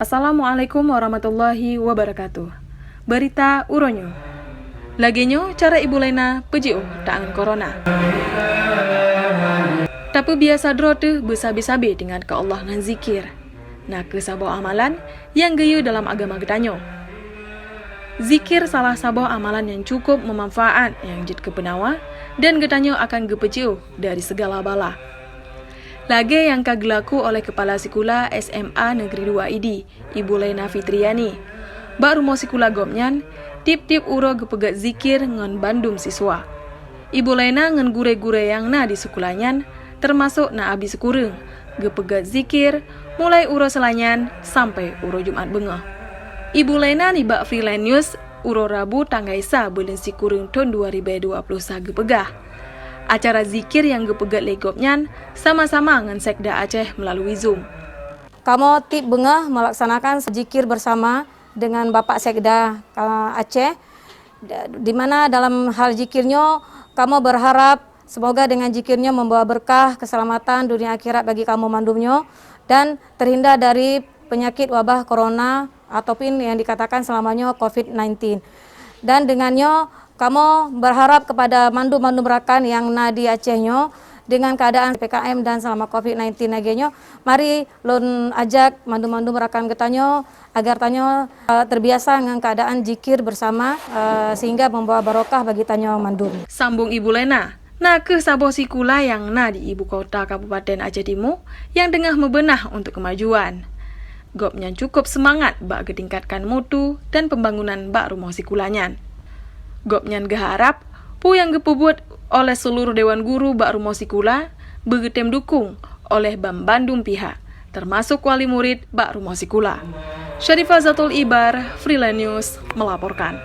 Assalamualaikum warahmatullahi wabarakatuh. Berita Uronyo. Lagenyo cara Ibu Lena pejiu tangan corona. Tapi biasa drote besabe-sabe dengan ke Allah ngan zikir. Nah ke sabo amalan yang geyu dalam agama getanyo. Zikir salah sabo amalan yang cukup memanfaat yang jid kepenawa dan getanyo akan gepejiu dari segala bala. Lage yang kagelaku oleh Kepala Sikula SMA Negeri 2 ID, Ibu Lena Fitriani. Bak rumo sikula gomnyan, tip-tip uro gepegat zikir ngon Bandung siswa. Ibu Lena ngon gure-gure yang na di sekulanyan, termasuk na abis sekureng, gepegat zikir, mulai uro selanyan sampai uro Jumat bengah. Ibu Lena ni bak freelance news, uro Rabu tanggaisa bulan sikureng tahun 2020 gepegah. Acara zikir yang gepegat legopnyan sama-sama ngan Sekda Aceh melalui Zoom. Kamo tip bengah melaksanakan zikir bersama dengan Bapak Sekda Aceh, di mana dalam hal zikirnya kamo berharap semoga dengan zikirnya membawa berkah keselamatan dunia akhirat bagi kamu mandumnya dan terhindar dari penyakit wabah corona ataupun yang dikatakan selamanya COVID-19. Dan dengannya kamu berharap kepada mandum-mandum rakan yang na di Acehnya dengan keadaan PPKM dan selama COVID-19 nagenyo, mari lon ajak mandum-mandum rakan getanyo agar tanyo terbiasa dengan keadaan zikir bersama sehingga membawa barokah bagi tanyo mandum. Sambung Ibu Lena. Nah ke sabo sikula yang na di ibu kota Kabupaten Aceh Timur yang tengah membenah untuk kemajuan. Gopnya cukup semangat bak ketingkatkan mutu dan pembangunan bak rumah sikulanyan. Gopnyan geharap, pu yang gepebuat oleh seluruh Dewan Guru bak rumah sikula, begetem dukung oleh Bam Bandung pihak, termasuk wali murid bak rumah sikula. Syarifah Zatul Ibar, Freelance News, melaporkan.